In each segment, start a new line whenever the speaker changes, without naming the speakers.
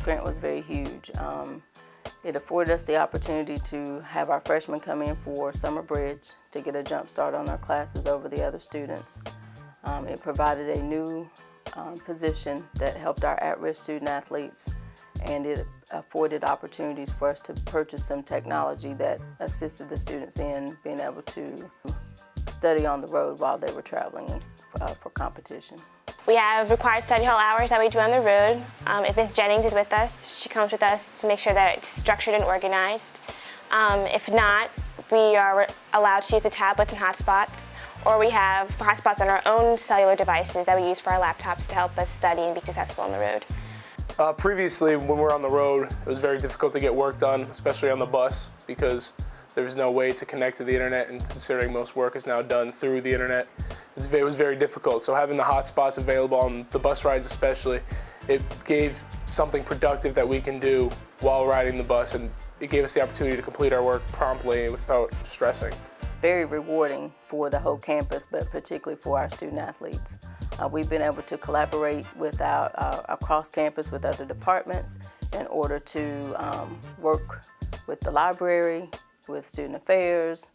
Aasp grant was very huge. It afforded us the opportunity to have our freshmen come in for summer bridge to get a jump start on our classes over the other students. It provided a new position that helped our at-risk student athletes, and it afforded opportunities for us to purchase some technology that assisted the students in being able to study on the road while they were traveling for competition.
We have required study hall hours that we do on the road. If Ms. Jennings is with us, she comes with us to make sure that it's structured and organized. If not, we are allowed to use the tablets and hotspots, or we have hotspots on our own cellular devices that we use for our laptops to help us study and be successful on the road.
Previously, when we were on the road, it was very difficult to get work done, especially on the bus, because there was no way to connect to the internet, and considering most work is now done through the internet, it was very difficult. So having the hotspots available on the bus rides especially, it gave something productive that we can do while riding the bus, and it gave us the opportunity to complete our work promptly without stressing.
Very rewarding for the whole campus, but particularly for our student athletes. We've been able to collaborate with across campus with other departments in order to work with the library, with student affairs.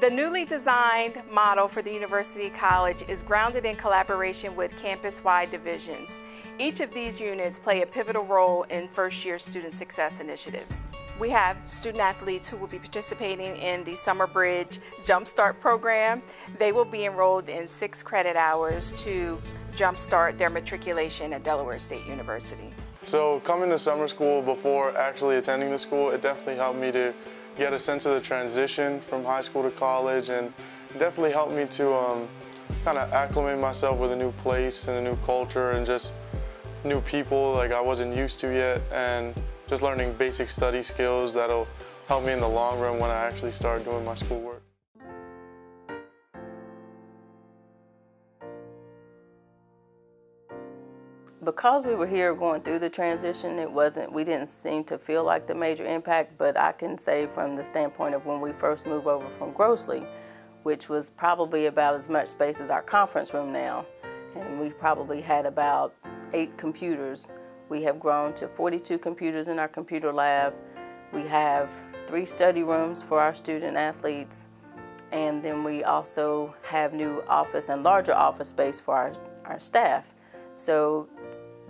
The newly designed model for the University College is grounded in collaboration with campus-wide divisions. Each of these units play a pivotal role in first-year student success initiatives. We have student athletes who will be participating in the Summer Bridge Jumpstart program. They will be enrolled in 6 credit hours to jumpstart their matriculation at Delaware State University.
So coming to summer school before actually attending the school, it definitely helped me to get a sense of the transition from high school to college, and definitely helped me to kind of acclimate myself with a new place and a new culture and just new people like I wasn't used to yet, and just learning basic study skills that'll help me in the long run when I actually start doing my schoolwork.
Because we were here going through the transition, we didn't seem to feel like the major impact, but I can say from the standpoint of when we first moved over from Grossly, which was probably about as much space as our conference room now, and we probably had about 8 computers. We have grown to 42 computers in our computer lab. We have 3 study rooms for our student athletes, and then we also have new office and larger office space for our staff. So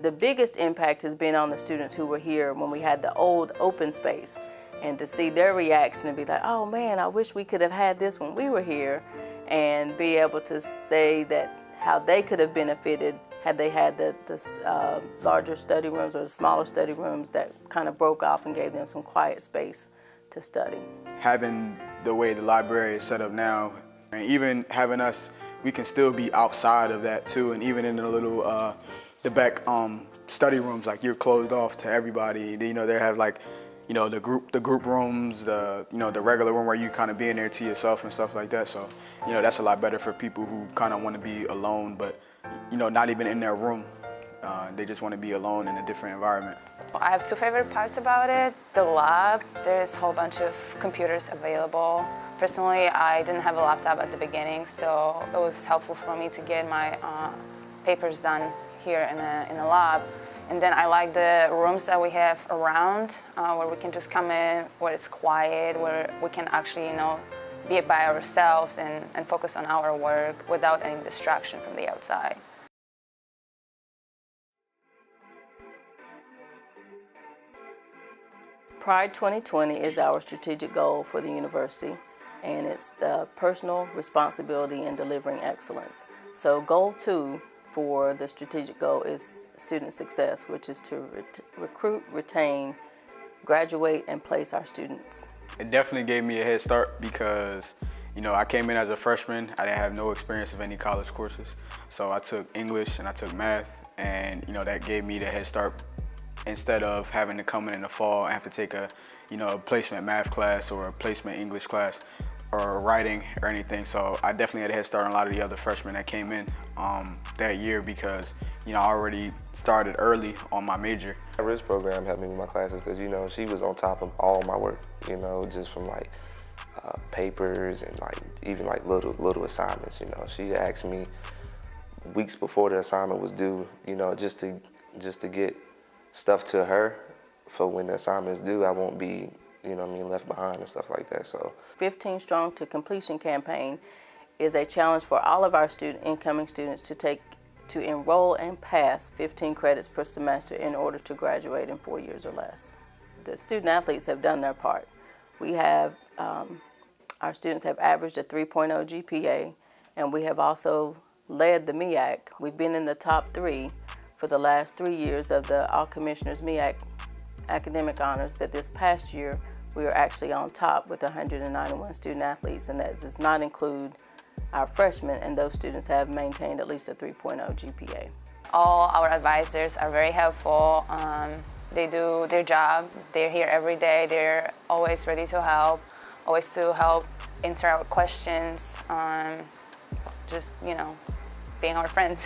the biggest impact has been on the students who were here when we had the old open space, and to see their reaction and be like, oh man, I wish we could have had this when we were here, and be able to say that how they could have benefited had they had the larger study rooms or the smaller study rooms that kind of broke off and gave them some quiet space to study.
Having the way the library is set up now, and even having us, we can still be outside of that too, and even in the little the back study rooms, like you're closed off to everybody. They have like, the group rooms, the regular room where you kind of be in there to yourself and stuff like that. So that's a lot better for people who kind of want to be alone, but not even in their room. They just want to be alone in a different environment.
I have 2 favorite parts about it. The lab, there's a whole bunch of computers available. Personally, I didn't have a laptop at the beginning, so it was helpful for me to get my papers done here in the lab. And then I like the rooms that we have around, where we can just come in, where it's quiet, where we can actually, be by ourselves and focus on our work without any distraction from the outside.
Pride 2020 is our strategic goal for the university, and it's the personal responsibility in delivering excellence. So goal 2 for the strategic goal is student success, which is to recruit, retain, graduate, and place our students.
It definitely gave me a head start because, I came in as a freshman. I didn't have no experience of any college courses. So I took English and I took math, and, that gave me the head start. Instead of having to come in the fall and have to take a placement math class or a placement English class or writing or anything. So I definitely had a head start on a lot of the other freshmen that came in that year because, I already started early on my major.
The risk program helped me with my classes because, she was on top of all my work, just from like papers and like even like little assignments, She asked me weeks before the assignment was due, just to get stuff to her for when the assignments due, I won't be, you know what I mean, left behind and stuff like that. So
15 Strong to Completion campaign is a challenge for all of our incoming students to enroll and pass 15 credits per semester in order to graduate in 4 years or less. The student athletes have done their part. We have, our students have averaged a 3.0 GPA, and we have also led the MEAC. We've been in the top 3 for the last 3 years of the All Commissioners MEAC academic honors, but this past year we are actually on top with 191 student athletes, and that does not include our freshmen, and those students have maintained at least a 3.0 GPA.
All our advisors are very helpful. They do their job. They're here every day. They're always ready to help, always to help answer our questions, just, you know, being our friends.